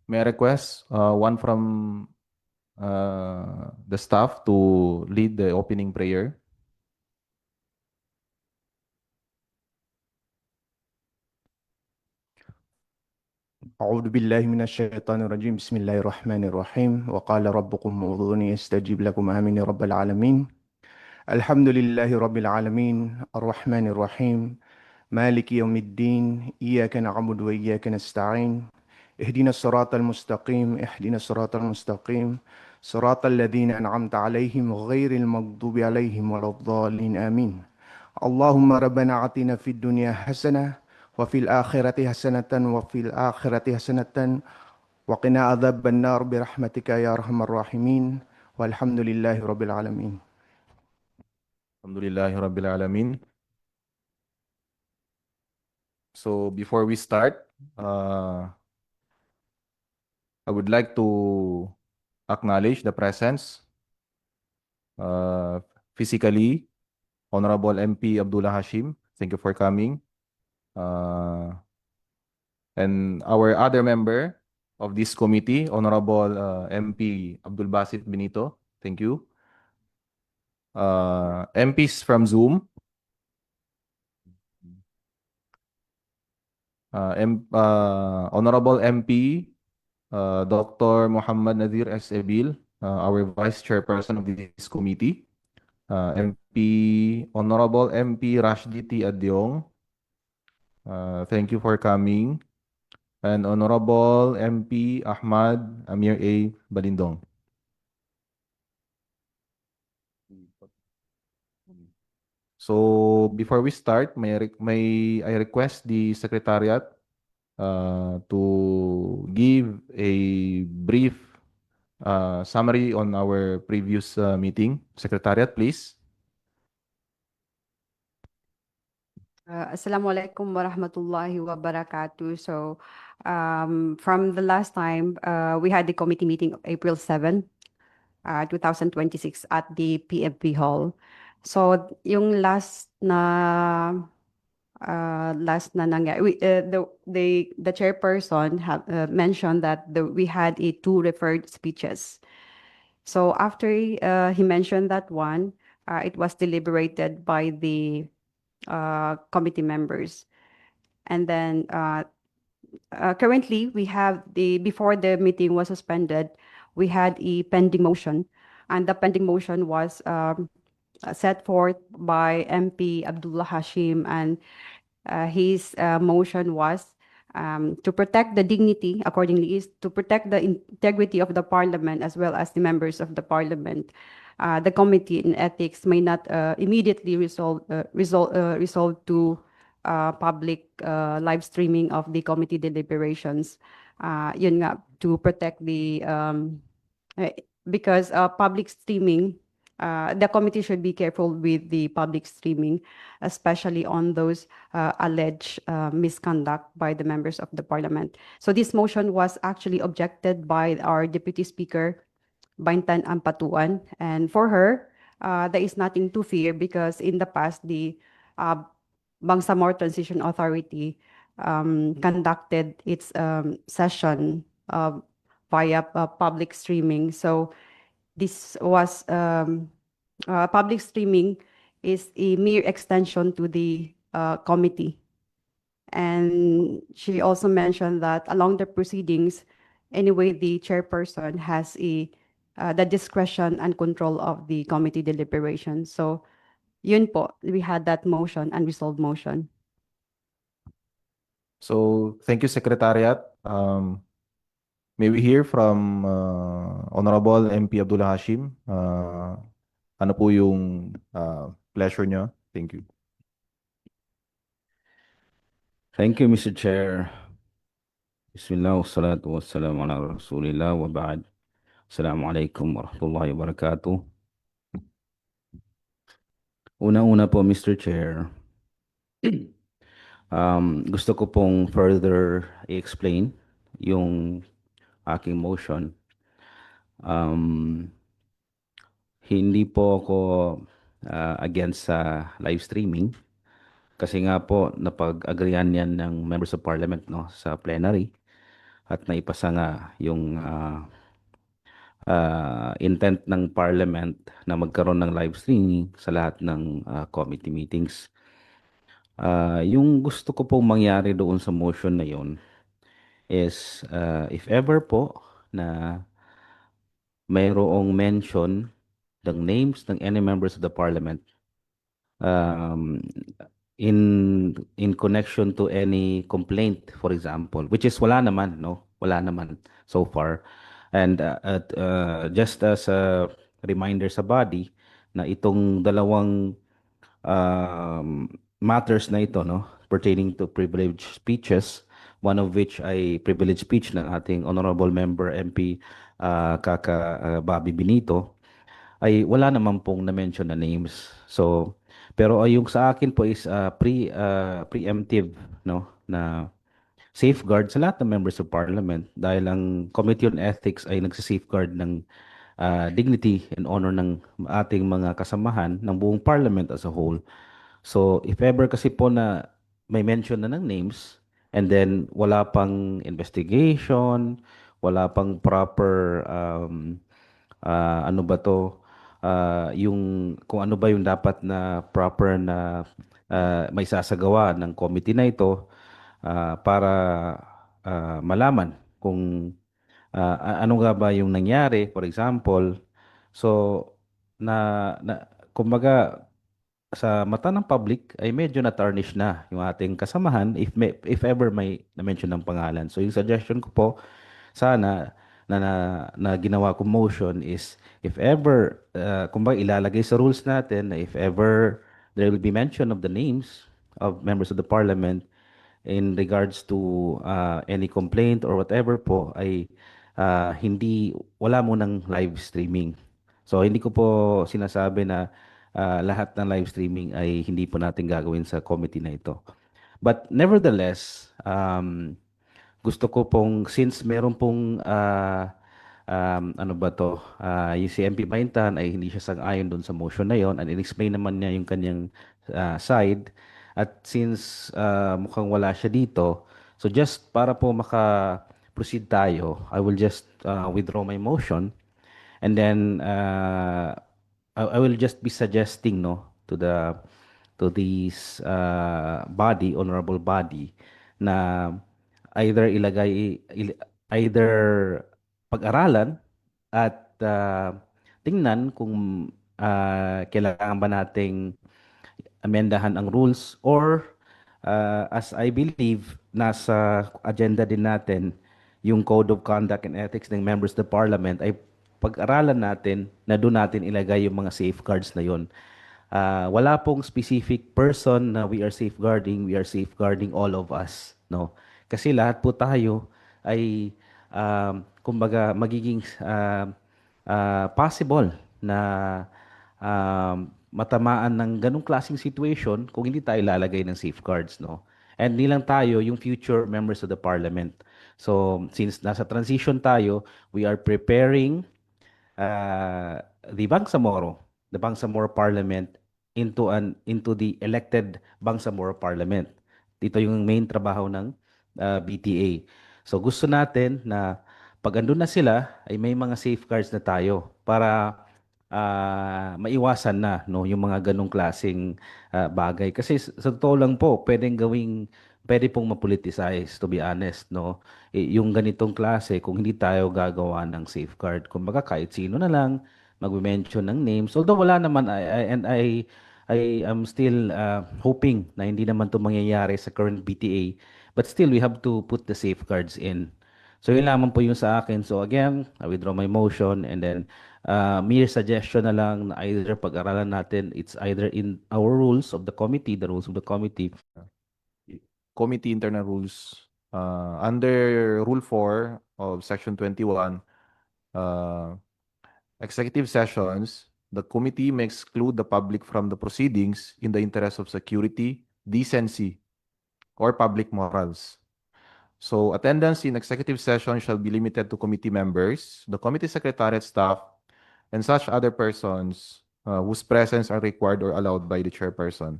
May I request one from the staff to lead the opening prayer? أعوذ بالله من الشيطان الرجيم بسم الله الرحمن الرحيم وقال ربكم ادعوني استجب لكم آمين يا رب العالمين الحمد لله رب العالمين الرحمن الرحيم مالك يوم الدين إياك نعبد وإياك نستعين اهدنا الصراط المستقيم اهدنا الصراط المستقيم صراط الذين أنعمت عليهم غير المغضوب عليهم ولا الضالين آمين اللهم ربنا آتنا في الدنيا حسنة وفي الآخرة حسنة وفي الآخرة حسنة وقنا عذاب النار برحمتك يا أرحم الراحمين والحمد لله رب العالمين. Alhamdulillahi Rabbil Alamin. So before we start, I would like to acknowledge the presence uh, physically, Honorable MP Abdullah Hashim. Thank you for coming. Uh, and our other member of this committee, Honorable MP Abdul Basit Benito. Thank you. MPs from Zoom, Honorable MP Dr. Muhammad Nadir S. Ebil, our Vice Chairperson of this committee, Honorable MP Rashdi T. Adyong, thank you for coming, and Honorable MP Ahmad Amir A. Balindong. So before we start, may I request the Secretariat to give a brief summary on our previous meeting. Secretariat, please. Assalamualaikum warahmatullahi wabarakatuh. So, from the last time, we had the committee meeting April 7, 2026 at the PFP Hall. So, yung last na nangyari, the chairperson have mentioned that we had two referred speeches. So after he mentioned that one, it was deliberated by the committee members. And then currently we have before the meeting was suspended, we had a pending motion, and the pending motion was set forth by MP Abdullah Hashim, and his motion was to protect the dignity, accordingly, is to protect the integrity of the parliament as well as the members of the parliament. The committee in ethics may not immediately resolve to public live streaming of the committee deliberations. Yun nga, to protect the because public streaming, the committee should be careful with the public streaming, especially on those alleged misconduct by the members of the parliament. So this motion was actually objected by our Deputy Speaker, Baintan Ampatuan. And for her, there is nothing to fear because in the past, the Bangsamoro Transition Authority conducted its session via public streaming. So this was public streaming is a mere extension to the committee. And she also mentioned that along the proceedings, anyway, the chairperson has the discretion and control of the committee deliberation. So yun po, we had that motion, unresolved motion. So thank you, Secretariat. May we hear from Honorable MP Abdullah Hashim? Ano po yung pleasure niyo? Thank you. Thank you, Mr. Chair. Bismillah, wassalatu wassalamu ala rasulillah wa ba'd. Assalamualaikum warahmatullahi wabarakatuh. Una-una po, Mr. Chair, gusto ko pong further i-explain yung aking motion. Hindi po ako against sa live streaming kasi nga po napag-agreean yan ng members of parliament, no, sa plenary. at naipasa nga yung intent ng Parliament na magkaroon ng live streaming sa lahat ng committee meetings. Yung gusto ko pong mangyari doon sa motion na yun is if ever po na mayroong mention ng names ng any members of the Parliament um, in connection to any complaint, for example, which is wala naman, no? Wala naman so far. And just as a reminder sa body na itong dalawang um, matters na ito, no, pertaining to privileged speeches, one of which ay privileged speech ng ating honorable member MP Kaka Bobby Benito, ay wala naman pong na-mention na names. So, pero yung sa akin po is preemptive, no, na safeguard sa lahat ng members of parliament dahil ang Committee on Ethics ay nagsa-safeguard ng dignity and honor ng ating mga kasamahan ng buong parliament as a whole. So, if ever kasi po na may mention na ng names and then wala pang investigation, wala pang proper ano ba to, yung kung ano ba yung dapat na proper na may sasagawa ng committee na ito para malaman kung ano nga ba yung nangyari, for example. So, kumbaga, sa mata ng public ay medyo na-tarnish na yung ating kasamahan if ever may na-mention ng pangalan. So, yung suggestion ko po, sana na ginawa ko motion is if ever, kumbaga ilalagay sa rules natin na if ever there will be mention of the names of members of the parliament in regards to any complaint or whatever po ay wala mo ng live streaming. So hindi ko po sinasabi na lahat ng live streaming ay hindi po natin gagawin sa committee na ito. But nevertheless, gusto ko pong since meron pong ano ba to, yung si MP Baintan ay hindi siya sang-ayon doon sa motion na yon and in-explain naman niya yung kanyang side at since mukhang wala siya dito, so just para po maka-proceed tayo, I will just withdraw my motion and then I will just be suggesting no to this honorable body na either pag-aralan at tingnan kung kailangan ba nating amendahan ang rules or as I believe nasa agenda din natin yung Code of Conduct and Ethics ng members of the Parliament ay pag-aralan natin na doon natin ilagay yung mga safeguards na yon. Wala pong specific person na we are safeguarding all of us, no? Kasi lahat po tayo ay kumbaga magiging possible na matamaan ng ganung klaseng situation kung hindi tayo lalagay ng safeguards, no? And nilang tayo yung future members of the parliament. So, since nasa transition tayo, we are preparing the Bangsamoro Parliament into the elected Bangsamoro Parliament. Dito yung main trabaho ng BTA. So gusto natin na pag andun na sila ay may mga safeguards na tayo para maiwasan na no yung mga ganong klaseng bagay kasi sa totoo lang po pwede pong mapoliticize to be honest no yung ganitong klase kung hindi tayo gagawa ng safeguard kumbaga kahit sino na lang magme-mention ng names although wala naman I am still hoping na hindi naman to mangyayari sa current BTA but still we have to put the safeguards in. So yun lamang po yung sa akin. So again, I withdraw my motion and then mere suggestion na lang na either pag-aralan natin, it's either in our rules of the committee, the rules of the committee. Committee internal rules. Under Rule 4 of Section 21, executive sessions, the committee may exclude the public from the proceedings in the interest of security, decency, or public morals. So attendance in executive session shall be limited to committee members, the committee secretariat staff, and such other persons whose presence are required or allowed by the chairperson.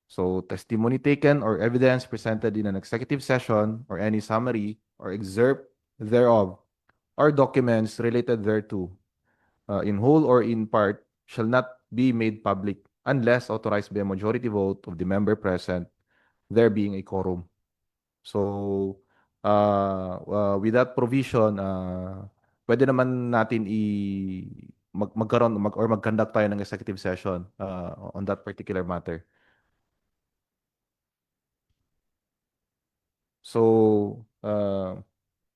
So testimony taken or evidence presented in an executive session or any summary or excerpt thereof, or documents related thereto, in whole or in part, shall not be made public unless authorized by a majority vote of the member present, there being a quorum. So, with that provision, pwede naman natin magkaroon or mag-conduct tayo ng executive session on that particular matter. So,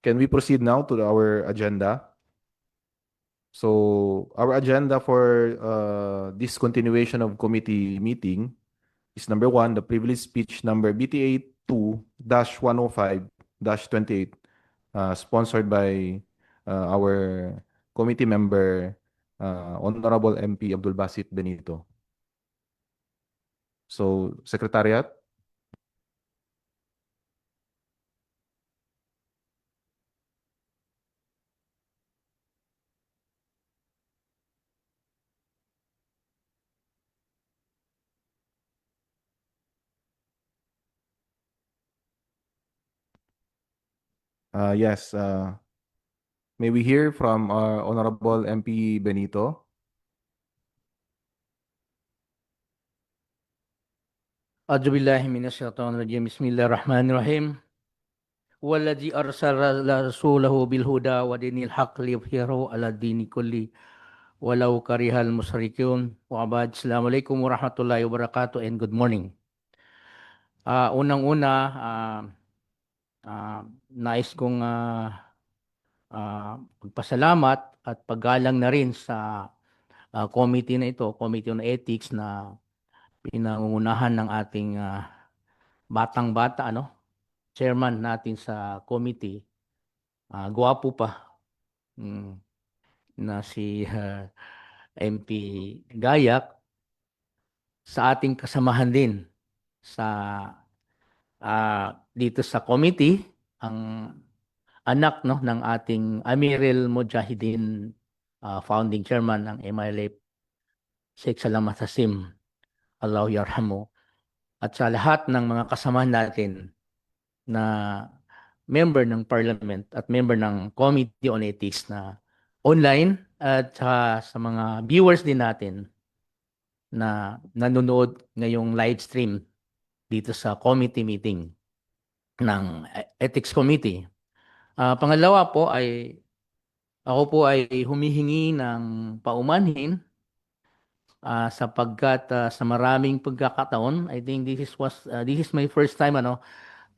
can we proceed now to our agenda? So, our agenda for this continuation of committee meeting is number 1, the privilege speech number BTA 2-105-28, sponsored by our committee member, Honorable MP Abdul Basit Benito. So, Secretariat? Yes, may we hear from our Honorable MP Benito? أعوذ بالله من الشيطان الرجيم بسم الله الرحمن الرحيم والذي أرسل رسوله بالهدى ودين الحق ليظهره على الدين كله ولو كره المشركون وعباد السلام عليكم ورحمة الله وبركاته and good morning. Unang-una, nais kong magpasalamat at paggalang na rin sa committee na ito, Committee on Ethics na pinangungunahan ng ating batang-bata, chairman natin sa committee, gwapo pa, na si MP Gayak, sa ating kasamahan din sa dito sa committee, ang anak ng ating Amiril Mujahideen, founding chairman ng MILF, Sheikh Salamat Hasim, Allahu yarhamu, at sa lahat ng mga kasamahan natin na member ng parliament at member ng Committee on Ethics na online at sa mga viewers din natin na nanonood ngayong live stream dito sa committee meeting ng Ethics Committee. Pangalawa po ay ako po ay humihingi ng paumanhin sapagkat sa maraming pagkakataon, I think this is my first time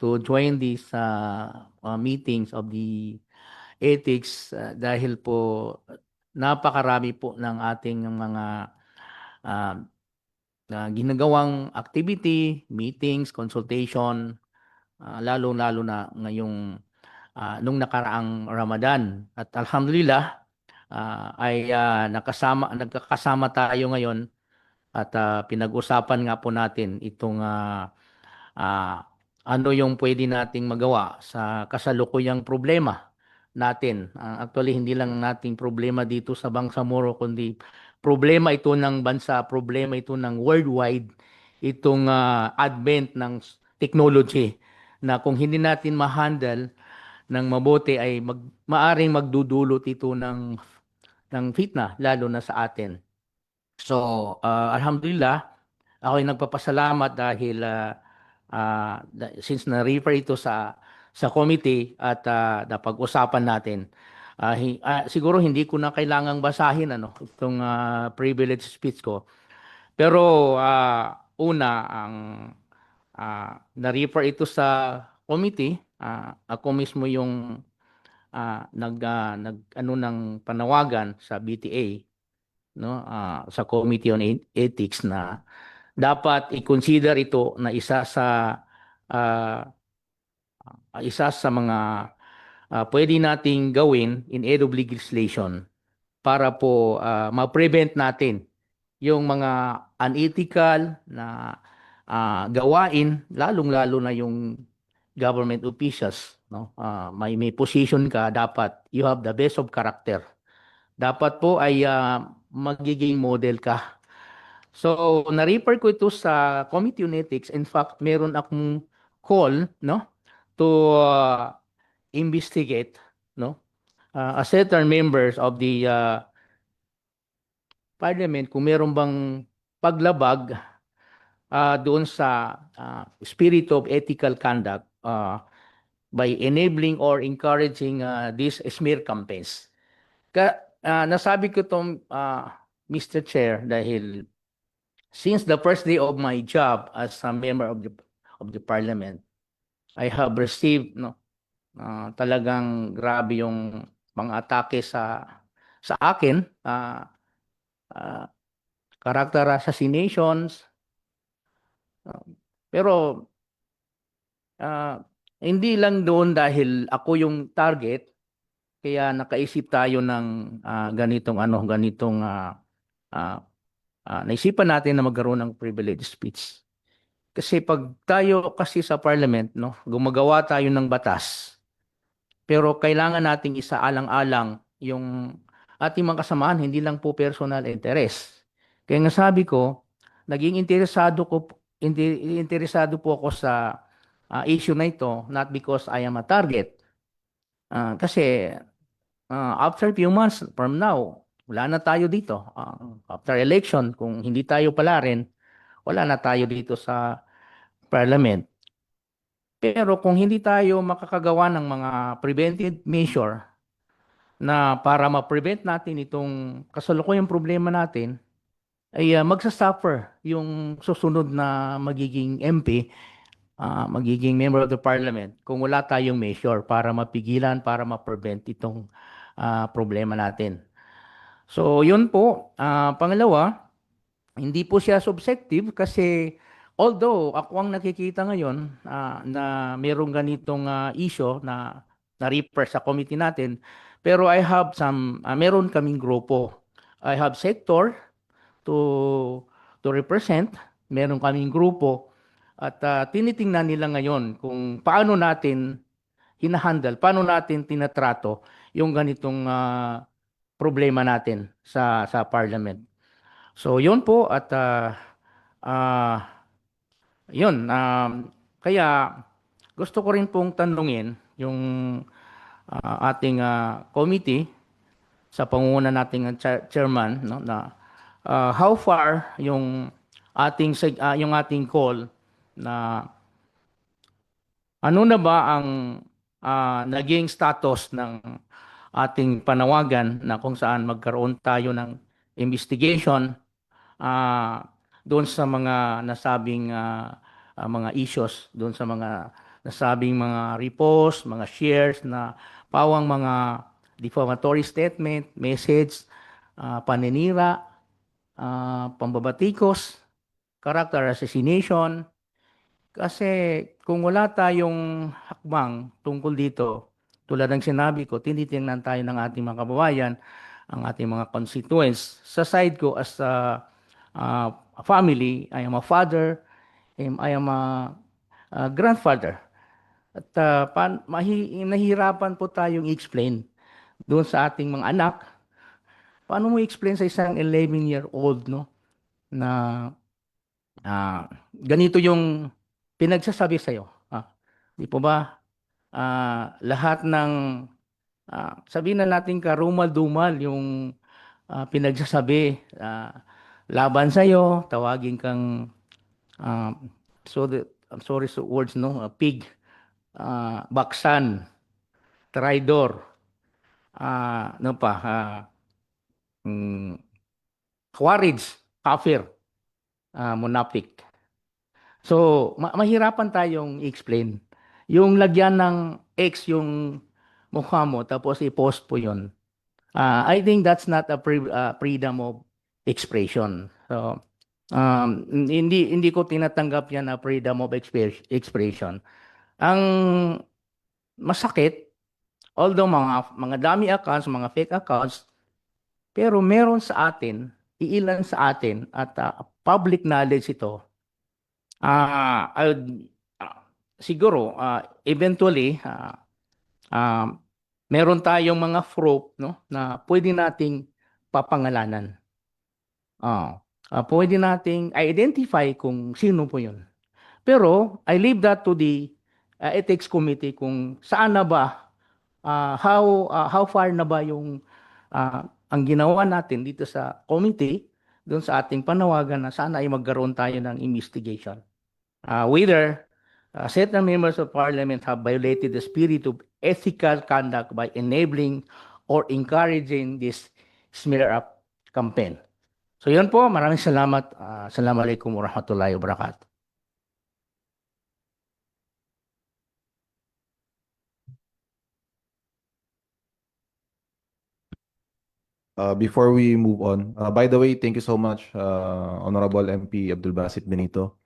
to join these meetings of the ethics dahil po napakarami po ng ating mga ginagawang activity, meetings, consultation, lalo-lalo na ngayong nung nakaraang Ramadan. At alhamdulillah ay nagkakasama tayo ngayon at pinag-usapan nga po natin itong ano yung pwede nating magawa sa kasalukuyang problema natin. Actually, hindi lang nating problema dito sa Bangsamoro, kundi problema ito ng bansa, problema ito ng worldwide, itong advent ng technology na kung hindi natin ma-handle ng mabuti ay maaring magdudulot ito ng fitna, lalo na sa atin. So, alhamdulillah, ako ay nagpapasalamat dahil since na-refer ito sa committee at napag-usapan natin. Siguro hindi ko na kailangang basahin itong privilege speech ko. Pero una, ang na-refer ito sa committee, ako mismo yung ng panawagan sa BTA, sa Committee on Ethics, na dapat i-consider ito na isa sa mga pwede nating gawin in aid of legislation para po ma-prevent natin yung mga unethical na gawain, lalong-lalo na yung government officials. May position ka, dapat you have the best of character. Dapat po ay magiging model ka. So, na-refer ko ito sa Committee on Ethics. In fact, meron akong call to investigate, no, a certain members of the parliament kung meron bang paglabag doon sa spirit of ethical conduct by enabling or encouraging these smear campaigns. Nasabi ko itong Mr. Chair dahil since the first day of my job as a member of the parliament, I have received talagang grabe yung mga atake sa akin, character assassinations. Pero hindi lang doon dahil ako yung target, kaya nakaisip tayo ng ganitong naisipan natin na magkaroon ng privilege speech. Kasi pag tayo kasi sa parliament, gumagawa tayo ng batas, pero kailangan nating isaalang-alang yung ating mga kasamahan, hindi lang po personal interest. Kaya nga sabi ko, naging interesado po ako sa issue na ito, not because I am a target. Kasi after few months from now, wala na tayo dito. After election, kung hindi tayo pala rin, wala na tayo dito sa parliament. Pero kung hindi tayo makakagawa ng mga preventive measure na para ma-prevent natin itong kasalukuyang problema natin, ay magsasuffer yung susunod na magiging MP, magiging member of the parliament kung wala tayong measure para mapigilan, para ma-prevent itong problema natin. So yun po. Pangalawa, hindi po siya subjective kasi although ako ang nakikita ngayon na mayroong ganitong issue na na-refer sa committee natin, pero I have meron kaming grupo. I have sector to represent, meron kaming grupo at tinitingnan nila ngayon kung paano natin hinahandle, paano natin tinatrato yung ganitong problema natin sa parliament. So yun po at yun kaya gusto ko rin pong tanungin yung ating committee sa pangunguna nating chairman, no, na how far yung ating call na ano na ba ang naging status ng ating panawagan na kung saan magkaroon tayo ng investigation doon sa mga nasabing mga issues, doon sa mga nasabing mga repost, mga shares na pawang mga defamatory statement, message, paninira, pambabatikos, character assassination. Kasi kung wala tayong hakbang tungkol dito, tulad ng sinabi ko, tinitingnan tayo ng ating mga kababayan, ang ating mga constituents. Sa side ko as a family, I am a father, I am a grandfather. At nahihirapan po tayong i-explain doon sa ating mga anak. Paano mo i-explain sa isang 11-year-old na ganito yung pinagsasabi sa'yo? Di po ba lahat ng sabihin na natin karumal-dumal yung pinagsasabi laban sa'yo, tawagin kang I'm sorry sa words, pig, baksan, traidor, khawarij, kafir, munafik. So, mahirapan tayong i-explain. Yung lagyan ng X yung mukha mo, tapos i-post po yun. I think that's not a freedom of expression. So, hindi ko tinatanggap yan na freedom of expression. Ang masakit, although mga dummy accounts, mga fake accounts, pero meron sa atin, iilan sa atin, at public knowledge ito, siguro, eventually, meron tayong mga proof na pwede nating papangalanan. Pwede nating identify kung sino po yun. Pero I leave that to the ethics committee kung saan na ba how far na ba yung ang ginawa natin dito sa committee doon sa ating panawagan na sana ay magkaroon tayo ng investigation. Whether certain members of parliament have violated the spirit of ethical conduct by enabling or encouraging this smear up campaign. So yun po, maraming salamat. Assalamualaikum warahmatullahi wabarakatuh. Before we move on, by the way, thank you so much, Honorable MP Abdul Basit Benito.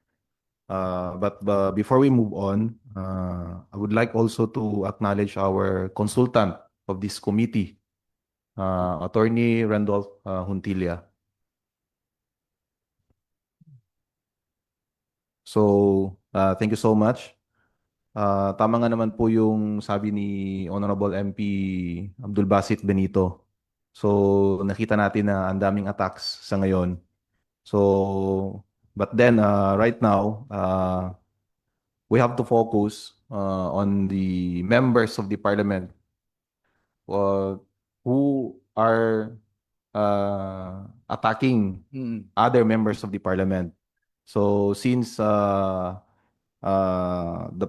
But before we move on, I would like also to acknowledge our consultant of this committee, Attorney Randolph Huntilla. So, thank you so much. Tama nga naman po yung sabi ni Honorable MP Abdul Basit Benito. So, nakita natin na ang daming attacks sa ngayon. So, but then right now, we have to focus on the members of the parliament who are attacking other members of the parliament. So, since the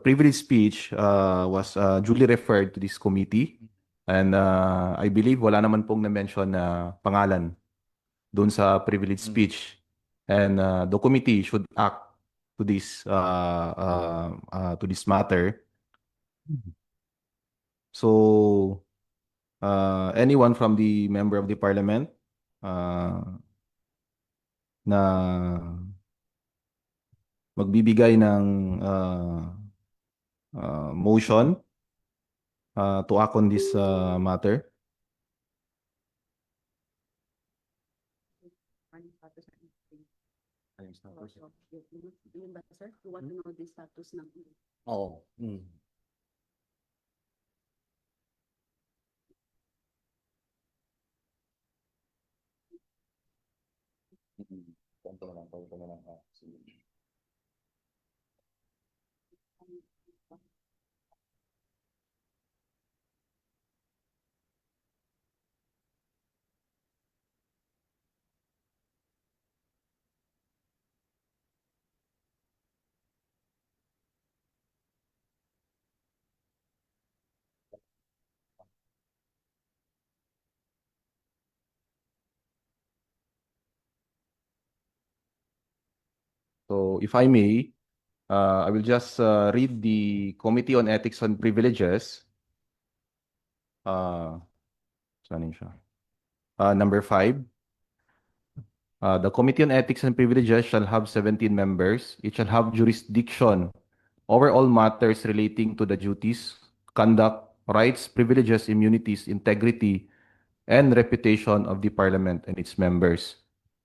privilege speech was duly referred to this committee, and I believe wala naman pong na-mention na pangalan doon sa privilege speech, and the committee should act to this matter. So anyone from the member of the parliament na magbibigay ng motion to act on this matter. Oo. So if I may, I will just read the Committee on Ethics and Privileges. Saan yun siya? Number 5. The Committee on Ethics and Privileges shall have 17 members. It shall have jurisdiction over all matters relating to the duties, conduct, rights, privileges, immunities, integrity, and reputation of the Parliament and its members.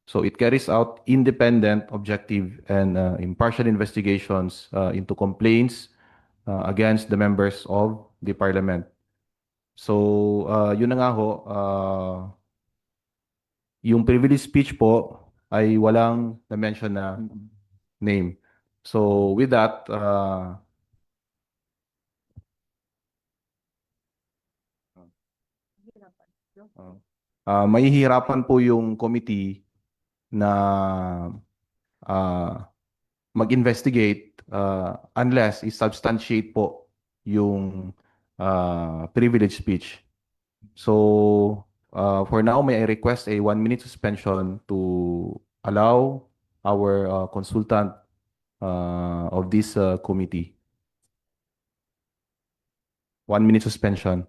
So it carries out independent, objective, and impartial investigations into complaints against the members of the Parliament. So yun na nga ho, yung privilege speech po ay walang na-mention na name. So with that, mahihirapan po yung committee na mag-investigate unless i-substantiate po yung privilege speech. So for now, may I request a 1-minute suspension to allow our consultant of this committee. 1-minute suspension.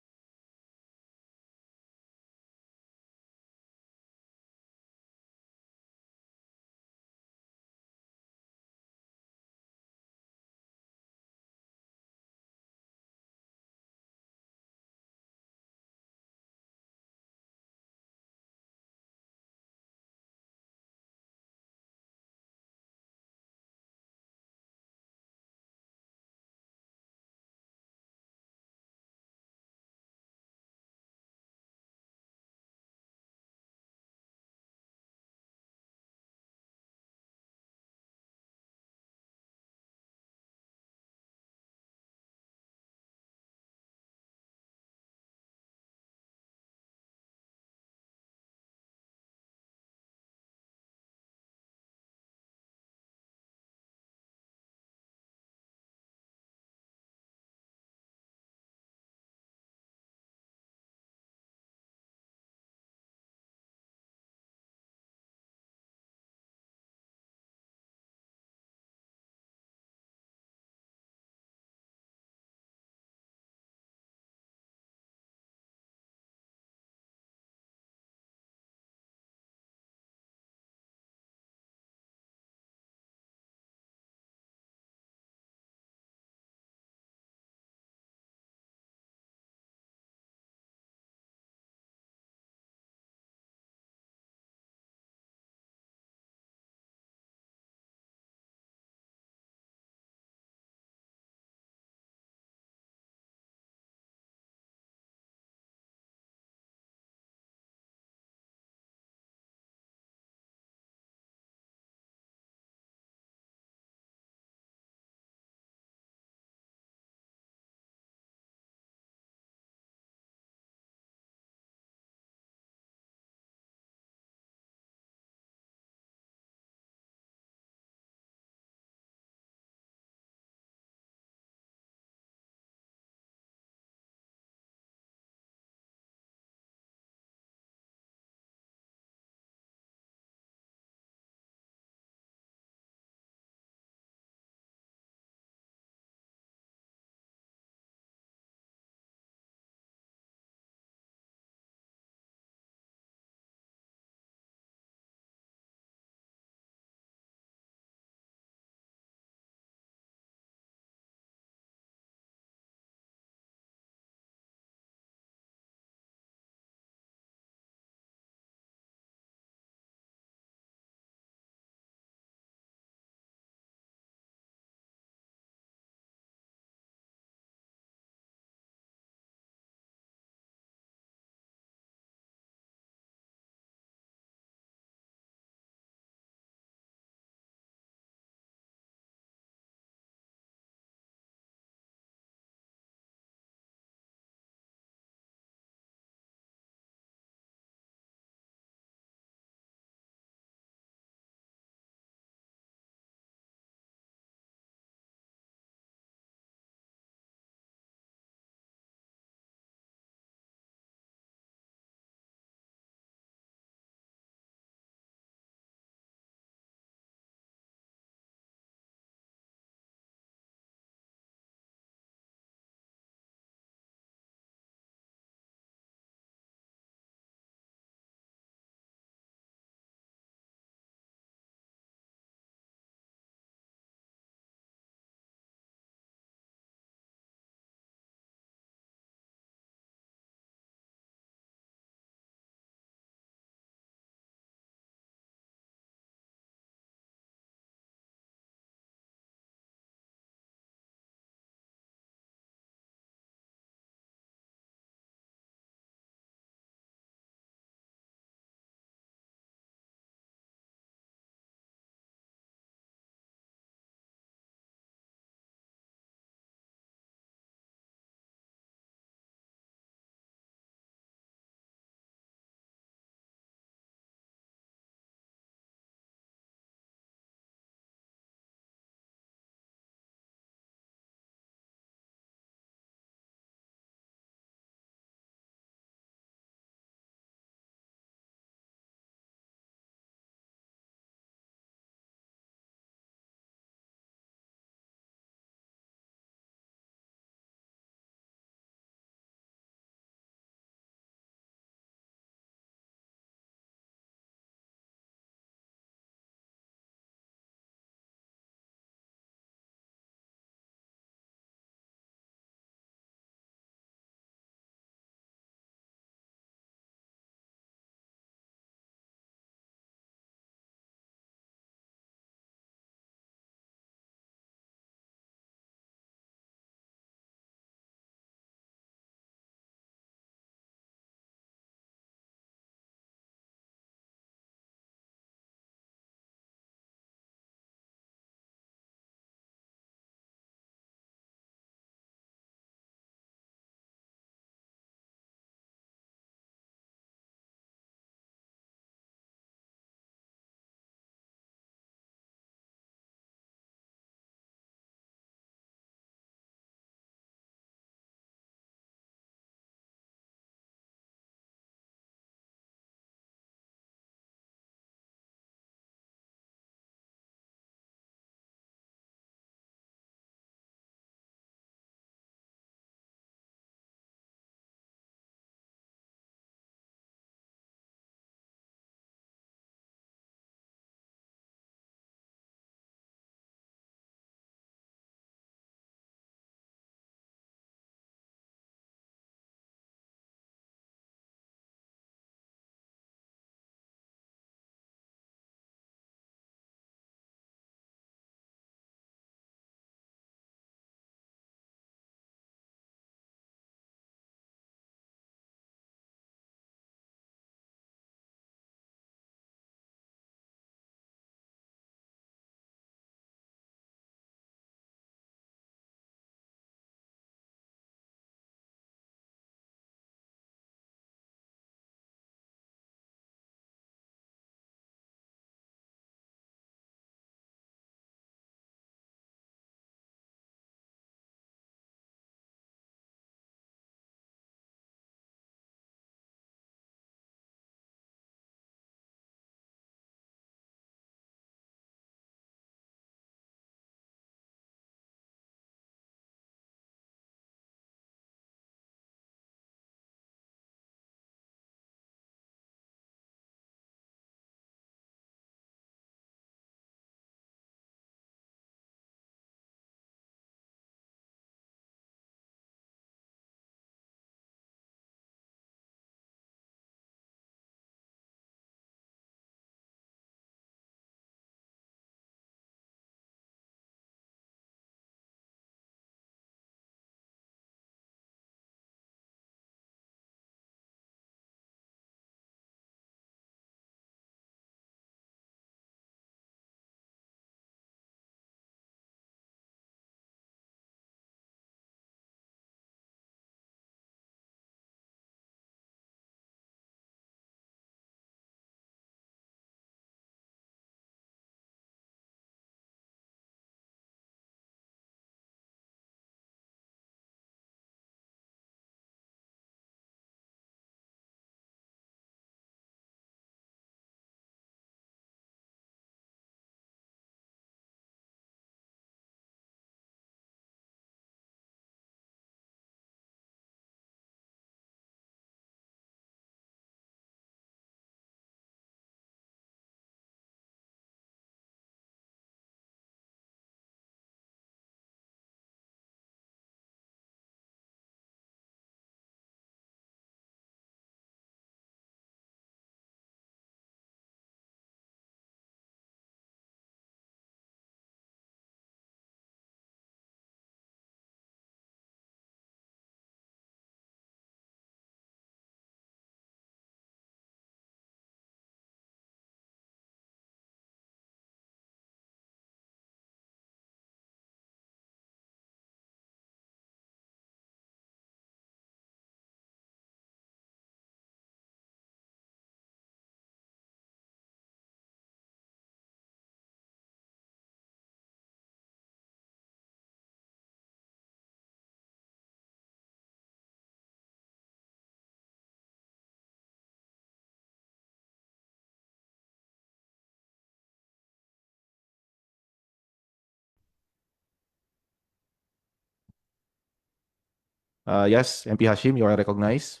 Yes, MP Hashim, you are recognized.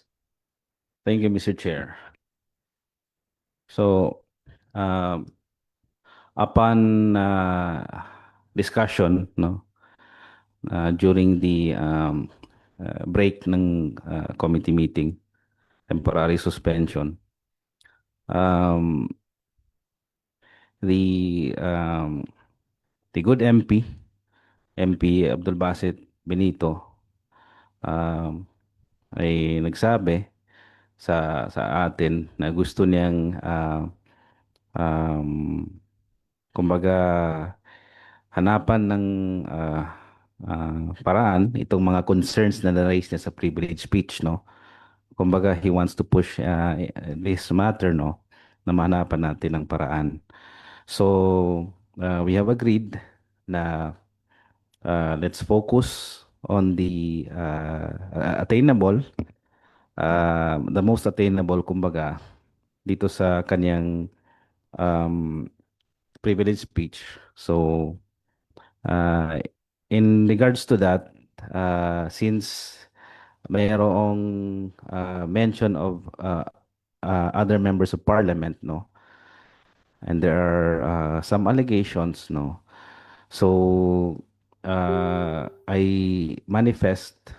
Thank you, Mr. Chair. So, um, upon discussion, no, during the break ng committee meeting, temporary suspension, um, the um, the good MP Abdul Basit Benito, um, ay nagsabi sa atin na gusto niyang um, kumbaga hanapan ng paraan itong mga concerns na na-raise niya sa privilege speech, no? Kumbaga he wants to push this matter, no, na mahanapan natin ng paraan. So we have agreed na let's focus on the attainable, the most attainable, kumbaga, dito sa kanyang um, privilege speech. So, uh, in regards to that, since mayroong mention of other members of parliament, no, and there are some allegations, no, so I manifest,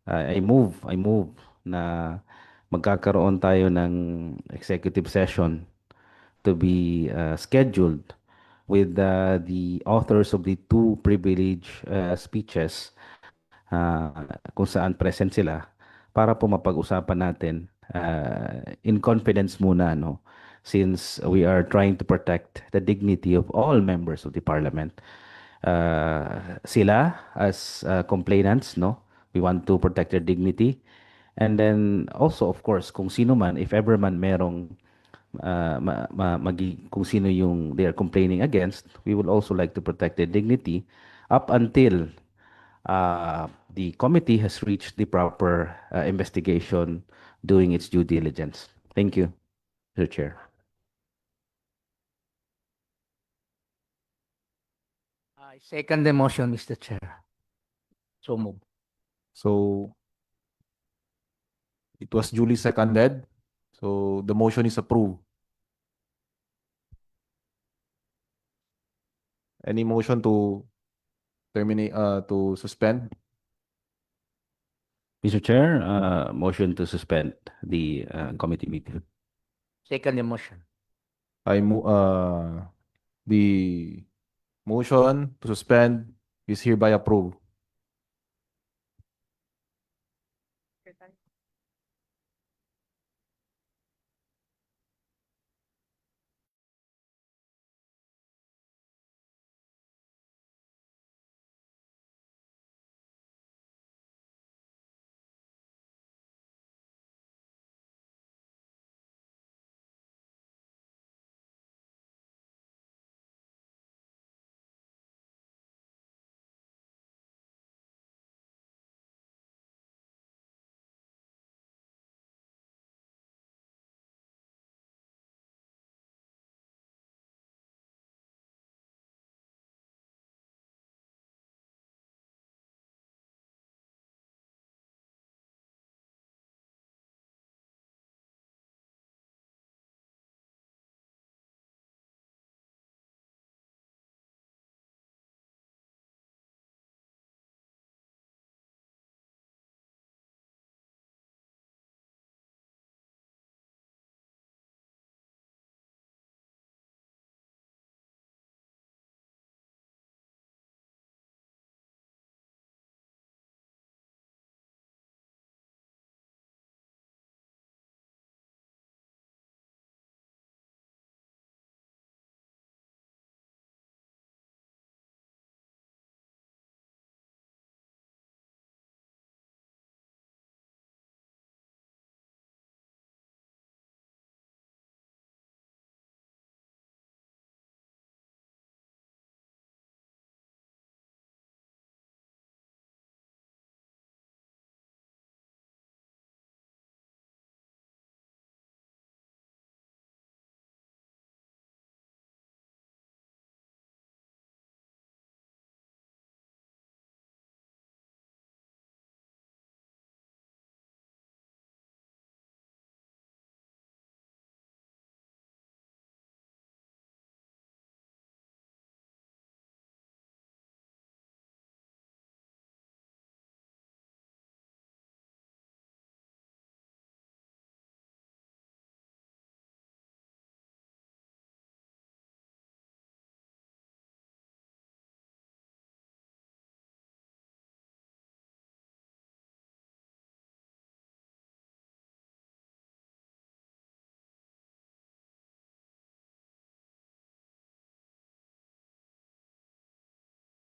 I move na magkakaroon tayo ng executive session to be scheduled with the authors of the two privilege speeches, uh, kung saan present sila, para po mapag-usapan natin in confidence muna, no, since we are trying to protect the dignity of all members of the parliament. Sila as complainants, no, we want to protect their dignity, and then also of course kung sino man, if ever man merong kung sino yung they are complaining against, we would also like to protect their dignity up until the committee has reached the proper investigation, doing its due diligence. Thank you, Mr. Chair. I second the motion, Mr. Chair. So move. So it was duly seconded. So the motion is approved. Any motion to terminate, to suspend? Mr. Chair, motion to suspend the committee meeting. Second the motion. The motion to suspend is hereby approved.